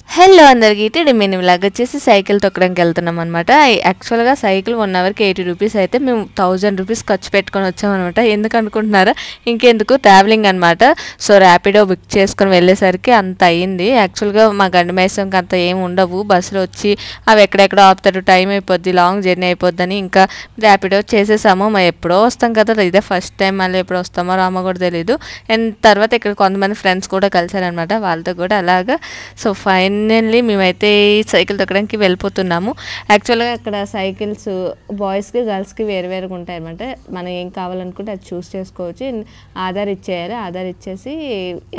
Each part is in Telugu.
హలో అందరికీ టుడే మేము ఇలాగ వచ్చేసి సైకిల్ తొక్కడానికి వెళ్తున్నాం అనమాట. యాక్చువల్గా సైకిల్ 1 అవర్కి 80 రూపీస్ అయితే మేము 1000 రూపీస్ ఖర్చు పెట్టుకొని వచ్చామన్నమాట. ఎందుకు అనుకుంటున్నారా, ఇంకెందుకు ట్రావెలింగ్ అనమాట. సో ర్యాపిడో బుక్ చేసుకొని వెళ్ళేసరికి అంత అయ్యింది. యాక్చువల్గా మా గండి మైసంకి అంత ఏమి ఉండవు, బస్సులో వచ్చి అవి ఎక్కడెక్కడ ఆపుతారు, టైం అయిపోద్ది, లాంగ్ జర్నీ అయిపోద్దని ఇంకా ర్యాపిడో చేసేసాము. మేము ఎప్పుడో వస్తాం కదా, ఇదే ఫస్ట్ టైం, మళ్ళీ ఎప్పుడు వస్తామో రామో కూడా తెలీదు. అండ్ తర్వాత ఇక్కడ కొంతమంది ఫ్రెండ్స్ కూడా కలిసారనమాట, వాళ్ళతో కూడా అలాగా. సో ఫైనల్లీ మేమైతే సైకిల్ తొక్కడానికి వెళ్ళిపోతున్నాము. యాక్చువల్గా అక్కడ సైకిల్స్ బాయ్స్కి గర్ల్స్కి వేరువేరుగా ఉంటాయి అనమాట. మనం ఏం కావాలనుకుంటే అది చూస్ చేసుకోవచ్చు. ఆధార్ ఇచ్చేయాలి, ఆధార్ ఇచ్చేసి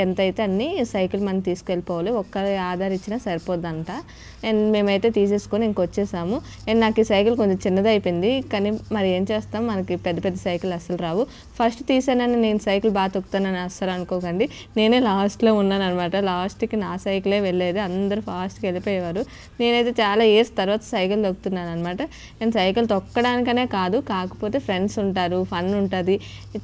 ఎంత అయితే అన్ని సైకిల్ మనం తీసుకెళ్ళిపోవాలి. ఒక్కరి ఆధార్ ఇచ్చినా సరిపోద్దంట. అండ్ మేమైతే తీసేసుకొని ఇంకొచ్చేసాము. అండ్ నాకు ఈ సైకిల్ కొంచెం చిన్నది అయిపోయింది, కానీ మరి ఏం చేస్తాం, మనకి పెద్ద పెద్ద సైకిల్ అస్సలు రావు. ఫస్ట్ తీసానని నేను సైకిల్ బాగా తొక్కుతానని అస్సలు అనుకోకండి, నేనే లాస్ట్లో ఉన్నాను అనమాట. లాస్ట్కి నా సైకిలే వెళ్ళేది, అందరూ ఫాస్ట్గా వెళ్ళిపోయేవారు. నేనైతే చాలా ఇయర్స్ తర్వాత సైకిల్ తొక్కుతున్నాను అనమాట. నేను సైకిల్ తొక్కడానికనే కాదు, కాకపోతే ఫ్రెండ్స్ ఉంటారు, ఫన్ ఉంటుంది,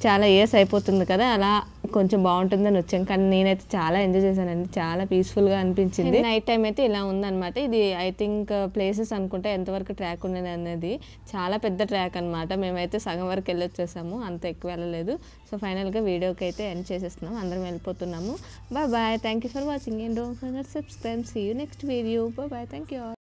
చాలా ఇయర్స్ అయిపోతుంది కదా, అలా కొంచెం బాగుంటుందని వచ్చాను. కానీ నేనైతే చాలా ఎంజాయ్ చేశానండి, చాలా పీస్ఫుల్గా అనిపించింది. నైట్ టైం అయితే ఇలా ఉందన్నమాట. ఇది ఐ థింక్ ప్లేసెస్ అనుకుంటే ఎంతవరకు ట్రాక్ ఉండేది అనేది, చాలా పెద్ద ట్రాక్ అనమాట. మేమైతే సగం వరకు వెళ్ళొచ్చేసాము, అంత ఎక్కువ వెళ్ళలేదు. సో ఫైనల్గా వీడియోకి అయితే ఎండ్ చేసేస్తున్నాం, అందరం వెళ్ళిపోతున్నాము. Bye bye, thank you for watching and don't forget subscribe. See you next video. Bye bye, thank you all.